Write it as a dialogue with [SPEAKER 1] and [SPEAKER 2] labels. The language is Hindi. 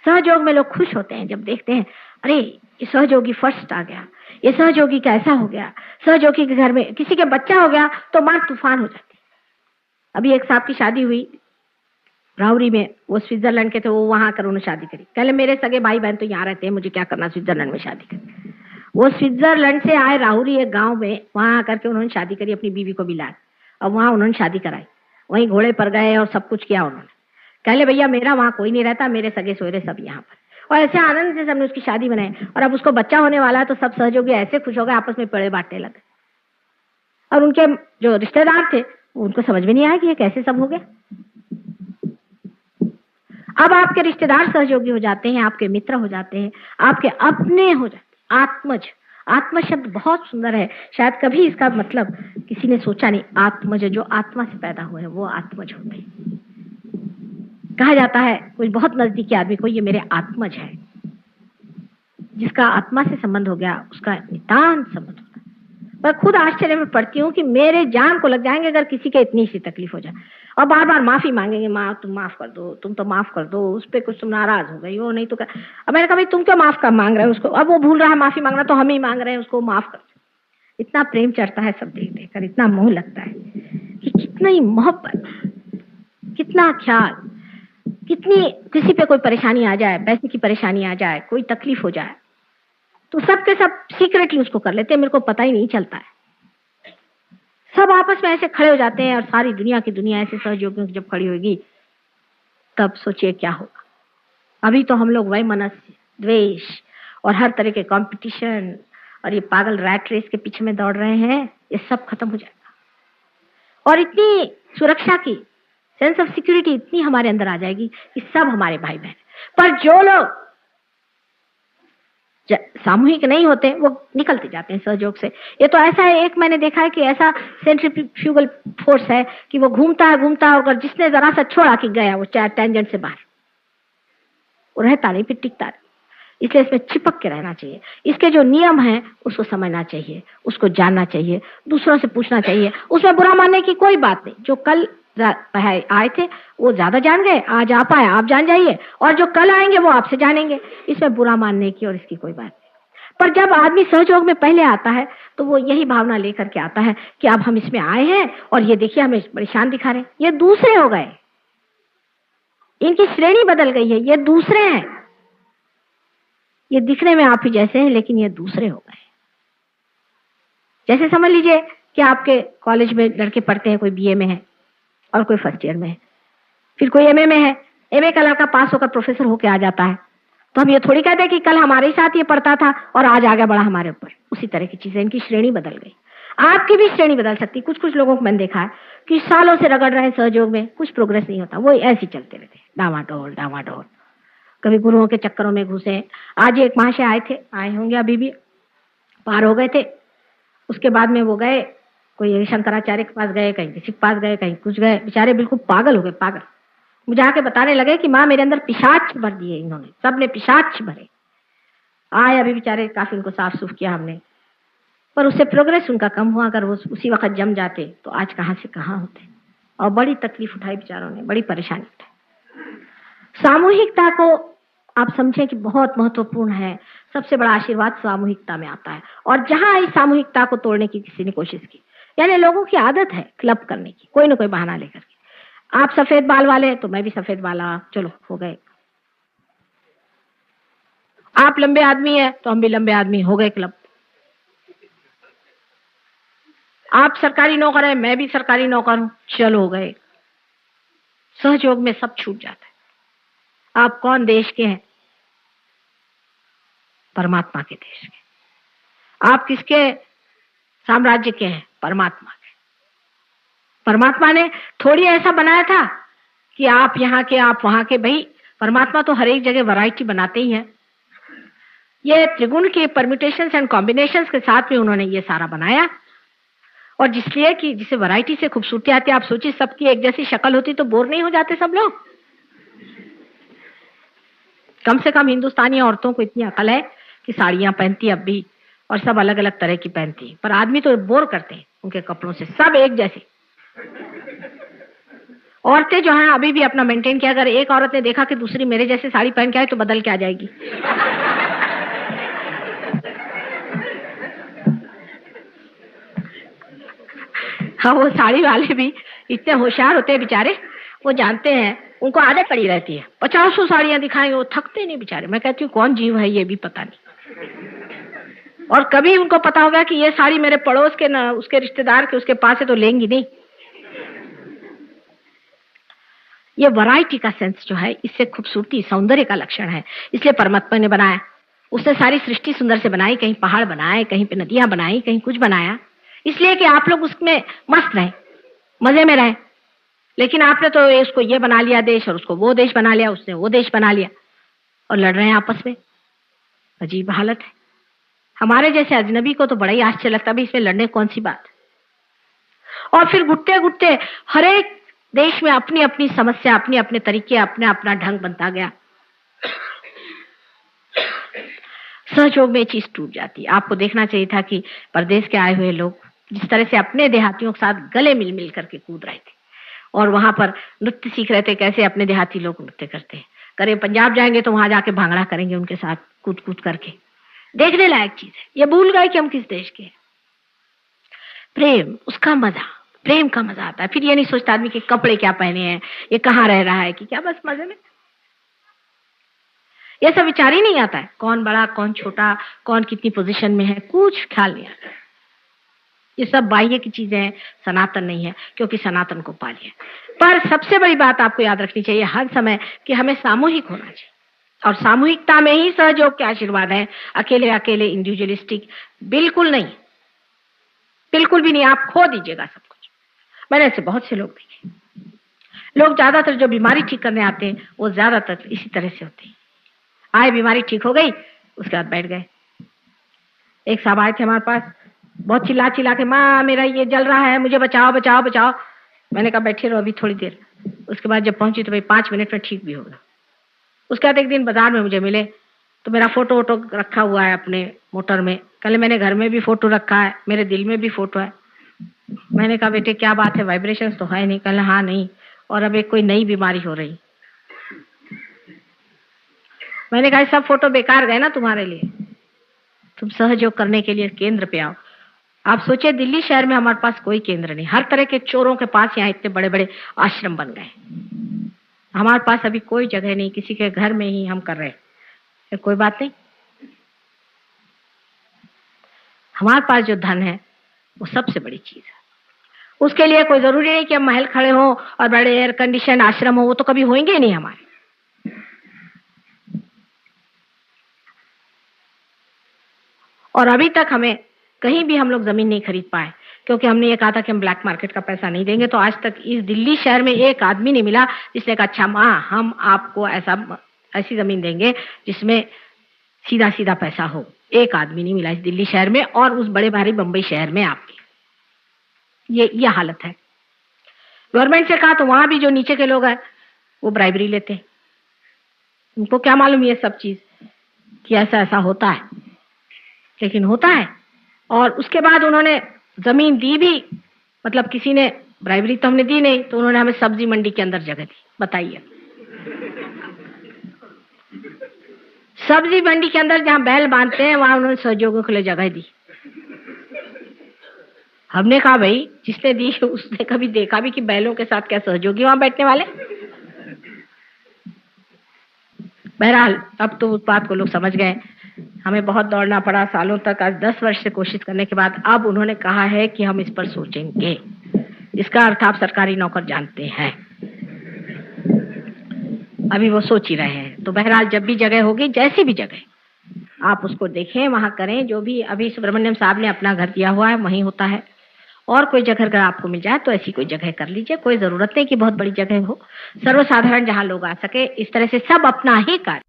[SPEAKER 1] सहयोग में लोग खुश होते हैं जब देखते हैं, अरे ये सहयोगी फर्स्ट आ गया, ये सहयोगी का ऐसा हो गया, सहयोगी के घर में किसी के बच्चा हो गया तो मार तूफान हो जाती। अभी एक साहब की शादी हुई राउरी में, वो स्विट्जरलैंड के थे, वो वहां आकर उन्होंने शादी करी। पहले मेरे सगे भाई बहन तो यहाँ रहते हैं, मुझे क्या करना स्विट्जरलैंड में शादी करी। वो स्विट्जरलैंड से आए राउरी एक गांव में, वहां आकर के उन्होंने शादी करी, अपनी बीवी को भी लाए और वहां उन्होंने शादी कराई। वहीं घोड़े पर गए और सब कुछ किया उन्होंने। कहले भैया मेरा वहां कोई नहीं रहता, मेरे सगे सोयरे सब यहाँ पर। और ऐसे आनंद से सबने उसकी शादी बनाई। और अब उसको बच्चा होने वाला है तो सब सहयोगी ऐसे खुश हो गए, आपस में पेड़े बांटने लगे। और उनके जो रिश्तेदार थे उनको समझ में नहीं आया कि ये कैसे सब हो गया। अब आपके रिश्तेदार सहयोगी हो जाते हैं, आपके मित्र हो जाते हैं, आपके अपने हो जाते हैं। आत्मज, आत्म शब्द बहुत सुंदर है, शायद कभी इसका मतलब किसी ने सोचा नहीं। आत्मज, जो आत्मा से पैदा हुए हैं वो आत्मज होते हैं। कहा जाता है कोई बहुत नजदीकी आदमी को, ये मेरे आत्मज है। जिसका आत्मा से संबंध हो गया उसका नितांत संबंध होता है। मैं खुद आश्चर्य में पड़ती हूँ कि मेरे जान को लग जाएंगे अगर किसी के इतनी सी तकलीफ हो जाए और बार बार माफी मांगेंगे, माँ तुम माफ कर दो, तुम तो माफ कर दो, उस पर कुछ तुम नाराज हो गई हो, नहीं तो अब मैंने कहा भाई तुम क्यों माफ कर मांग रहे हो उसको, अब वो भूल रहा है माफी मांगना तो हम ही मांग रहे हैं उसको माफ कर। इतना प्रेम चढ़ता है सब देख देखकर, इतना मोह लगता है कि कितनी मोहब्बत, कितना ख्याल, कितनी किसी पे कोई परेशानी आ जाए, पैसे की परेशानी आ जाए, कोई तकलीफ हो जाए तो सबके सब सीक्रेटली उसको कर लेते हैं, मेरे को पता ही नहीं चलता है। सब आपस में ऐसे खड़े हो जाते हैं और सारी दुनिया की दुनिया ऐसे सहयोगियों की जब खड़ी होगी तब सोचिए क्या होगा। अभी तो हम लोग वैमनस्य, द्वेष और हर तरह के कंपटीशन और ये पागल रैट रेस के पीछे में दौड़ रहे हैं, ये सब खत्म हो जाएगा। और इतनी सुरक्षा की सेंस ऑफ सिक्योरिटी इतनी हमारे अंदर आ जाएगी कि सब हमारे भाई बहन। पर जो लोग सामूहिक नहीं होते वो निकलते जाते हैं सहयोग से। ये तो ऐसा है, एक मैंने देखा है कि ऐसा सेंट्रीफ्यूगल फोर्स है कि वो घूमता है और अगर जिसने जरा सा छोड़ा कि गया वो चार टेंजेंट से बाहर, वो रहता नहीं, फिर टिकता नहीं। इसलिए इसमें चिपक के रहना चाहिए। इसके जो नियम हैं उसको समझना चाहिए, उसको जानना चाहिए, दूसरों से पूछना चाहिए। उसमें बुरा मानने की कोई बात नहीं। जो कल आए थे वो ज्यादा जान गए, आज आप आए, आप जान जाइए, और जो कल आएंगे वो आपसे जानेंगे। इसमें बुरा मानने की और इसकी कोई बात नहीं। पर जब आदमी सहयोग में पहले आता है तो वो यही भावना लेकर के आता है कि अब हम इसमें आए हैं और ये देखिए हमें परेशान दिखा रहे हैं, ये दूसरे हो गए, इनकी श्रेणी बदल गई है, ये दूसरे हैं। ये दिखने में आप ही जैसे हैं लेकिन ये दूसरे हो गए। जैसे समझ लीजिए कि आपके कॉलेज में लड़के पढ़ते हैं, कोई बीए में है और कोई फर्स्ट ईयर में है, फिर कोई एमए में है। एमए का लड़का पास होकर प्रोफेसर होकर आ जाता है तो हम ये थोड़ी कहते हैं कि कल हमारे साथ ये पढ़ता था और आज आ गया बड़ा हमारे ऊपर। उसी तरह की चीजें, इनकी श्रेणी बदल गई। आपकी भी श्रेणी बदल सकती। कुछ कुछ लोगों को मैंने देखा है कि सालों से रगड़ रहे हैं सहयोग में, कुछ प्रोग्रेस नहीं होता, वो ऐसे चलते रहते डामाडोल डामाडोल, कभी गुरुओं के चक्करों में घुसे। आज एक महाशय आए होंगे, अभी भी पार हो गए थे। उसके बाद में वो गए, कोई शंकराचार्य के पास गए, कहीं किसी के पास गए, कहीं कुछ गए, बेचारे बिल्कुल पागल हो गए, पागल। मुझे आके बताने लगे कि माँ मेरे अंदर पिशाच भर दिए इन्होंने, सबने पिशाच भरे। आए अभी बेचारे, काफी उनको साफ सूफ किया हमने, पर उससे प्रोग्रेस उनका कम हुआ। अगर वो उसी वक्त जम जाते तो आज कहाँ से कहाँ होते। और बड़ी तकलीफ उठाई बेचारों ने, बड़ी परेशानी उठाई। सामूहिकता को आप समझें कि बहुत महत्वपूर्ण है। सबसे बड़ा आशीर्वाद सामूहिकता में आता है। और जहां इस सामूहिकता को तोड़ने की किसी ने कोशिश की, यानी लोगों की आदत है क्लब करने की, कोई ना कोई बहाना लेकर के। आप सफेद बाल वाले तो मैं भी सफेद वाला, चलो हो गए। आप लंबे आदमी है तो हम भी लंबे आदमी, हो गए क्लब। आप सरकारी नौकर है, मैं भी सरकारी नौकर हूं, चलो हो गए। सहयोग में सब छूट जाता है। आप कौन देश के हैं? परमात्मा के देश के। आप किसके साम्राज्य के हैं? परमात्मा के। परमात्मा ने थोड़ी ऐसा बनाया था कि आप यहाँ के आप वहां के। भाई परमात्मा तो हर एक जगह वैरायटी बनाते ही है। ये त्रिगुण के परम्यूटेशंस एंड कॉम्बिनेशंस के साथ में उन्होंने ये सारा बनाया। और जिसलिए कि जिसे वैरायटी से खूबसूरती आती है। आप सोचिए सबकी एक जैसी शक्ल होती तो बोर नहीं हो जाते सब लोग? कम से कम हिंदुस्तानी औरतों को इतनी अकल है कि साड़ियां पहनती अब भी, और सब अलग अलग तरह की पहनती। पर आदमी तो बोर करते हैं उनके कपड़ों से, सब एक जैसे। औरतें जो हैं अभी भी अपना मेंटेन किया, अगर एक औरत ने देखा कि दूसरी मेरे जैसे साड़ी पहन के आई तो बदल के आ जाएगी। हाँ, वो साड़ी वाले भी इतने होशियार होते हैं बेचारे, वो जानते हैं, उनको आदत पड़ी रहती है, 50 साड़ियां दिखाएंगे, वो थकते नहीं बेचारे। मैं कहती हूँ कौन जीव है ये भी पता नहीं। और कभी उनको पता होगा कि ये साड़ी मेरे पड़ोस के ना उसके रिश्तेदार के उसके पास है तो लेंगी नहीं। ये वैरायटी का सेंस जो है, इससे खूबसूरती सौंदर्य का लक्षण है। इसलिए परमात्मा ने बनाया, उसने सारी सृष्टि सुंदर से बनाई, कहीं पहाड़ बनाए, कहीं पे नदियां बनाई, कहीं कुछ बनाया, इसलिए कि आप लोग उसमें मस्त रहें, मजे में रहें। लेकिन आपने तो इसको ये बना लिया देश, और उसको वो देश बना लिया, उसने वो देश बना लिया, और लड़ रहे हैं आपस में। अजीब हालत है। हमारे जैसे अजनबी को तो बड़ा ही आश्चर्य लगता है, इसमें लड़ने कौन सी बात। और फिर घुटते घुटते हर एक देश में अपनी अपनी समस्या, अपने अपने तरीके, अपना अपना ढंग बनता गया। सहयोग में चीज टूट जाती। आपको देखना चाहिए था कि परदेश के आए हुए लोग जिस तरह से अपने देहातियों के साथ गले मिल मिल करके कूद रहे थे, और वहां पर नृत्य सीख रहे थे, कैसे अपने देहाती लोग नृत्य करते हैं। करें पंजाब जाएंगे तो वहां जाके भांगड़ा करेंगे उनके साथ कूद कूद करके। देखने लायक चीज है। ये भूल गए कि हम किस देश के हैं। प्रेम, उसका मजा, प्रेम का मजा आता है। फिर ये नहीं सोचता आदमी के कपड़े क्या पहने हैं, ये कहाँ रह रहा है कि क्या, बस मजे में। ये सब विचार ही नहीं आता है, कौन बड़ा कौन छोटा, कौन कितनी पोजीशन में है, कुछ ख्याल नहीं आता। ये सब बाह्य की चीजें हैं, सनातन नहीं है, क्योंकि सनातन को पा लिया। पर सबसे बड़ी बात आपको याद रखनी चाहिए हर समय कि हमें सामूहिक होना चाहिए, और सामूहिकता में ही सहयोग के आशीर्वाद है। अकेले अकेले इंडिविजुअलिस्टिक बिल्कुल नहीं, बिल्कुल भी नहीं। आप खो दीजिएगा सब कुछ। मैंने ऐसे बहुत से लोग देखे। लोग ज्यादातर जो बीमारी ठीक करने आते हैं वो ज्यादातर इसी तरह से होते हैं। आए, बीमारी ठीक हो गई, उसके बाद बैठ गए। एक साहब आए थे हमारे पास, बहुत चिल्ला चिल्ला के, माँ मेरा ये जल रहा है, मुझे बचाओ बचाओ बचाओ। मैंने कहा बैठे रहो अभी थोड़ी देर। उसके बाद जब पहुंची तो भाई 5 मिनट में ठीक भी होगा। उसके बाद एक दिन बाजार में मुझे मिले तो मेरा फोटो वोटो रखा हुआ है अपने मोटर में। कल मैंने घर में भी फोटो रखा है, मेरे दिल में भी फोटो है। मैंने कहा बेटे क्या बात है, वाइब्रेशन तो है नहीं? कल हाँ नहीं, और अब एक कोई नई बीमारी हो रही। मैंने कहा सब फोटो बेकार गए ना तुम्हारे लिए, तुम सहयोग करने के लिए केंद्र पे आओ। आप सोचिए दिल्ली शहर में हमारे पास कोई केंद्र नहीं, हर तरह के चोरों के पास यहाँ इतने बड़े बड़े आश्रम बन गए। हमारे पास अभी कोई जगह नहीं, किसी के घर में ही हम कर रहे हैं। कोई बात नहीं, हमारे पास जो धन है वो सबसे बड़ी चीज है। उसके लिए कोई जरूरी नहीं कि हम महल खड़े हो और बड़े एयर कंडीशन आश्रम हो, वो तो कभी होंगे नहीं हमारे। और अभी तक हमें कहीं भी हम लोग जमीन नहीं खरीद पाए, क्योंकि हमने ये कहा था कि हम ब्लैक मार्केट का पैसा नहीं देंगे। तो आज तक इस दिल्ली शहर में एक आदमी नहीं मिला जिसने कहा अच्छा माँ हम आपको ऐसी जमीन देंगे जिसमें सीधा सीधा पैसा हो। एक आदमी नहीं मिला इस दिल्ली शहर में, और उस बड़े भारी बंबई शहर में आपके ये हालत है। गवर्नमेंट से कहा तो वहां भी जो नीचे के लोग हैं वो ब्राइबरी लेते हैं। उनको क्या मालूम ये सब चीज कि ऐसा ऐसा होता है, लेकिन होता है। और उसके बाद उन्होंने जमीन दी भी, मतलब किसी ने ब्राइबरी तो हमने दी नहीं, तो उन्होंने हमें सब्जी मंडी के अंदर जगह दी। बताइए, सब्जी मंडी के अंदर जहां बैल बांधते हैं वहां उन्होंने सहयोगियों के लिए जगह दी। हमने कहा भाई जिसने दी उसने कभी देखा भी कि बैलों के साथ क्या सहयोगी वहां बैठने वाले। बहरहाल अब तो उस बात को लोग समझ गए। हमें बहुत दौड़ना पड़ा सालों तक, आज 10 वर्ष से कोशिश करने के बाद अब उन्होंने कहा है कि हम इस पर सोचेंगे। इसका अर्थ आप सरकारी नौकर जानते हैं। अभी वो सोच ही रहे हैं। तो बहरहाल जब भी जगह होगी, जैसी भी जगह, आप उसको देखें, वहां करें। जो भी अभी सुब्रमण्यम साहब ने अपना घर दिया हुआ है वहीं होता है। और कोई जगह अगर आपको मिल जाए तो ऐसी कोई जगह कर लीजिए। कोई जरूरत नहीं कि बहुत बड़ी जगह हो, सर्वसाधारण जहां लोग आ सके। इस तरह से सब अपना ही कार्य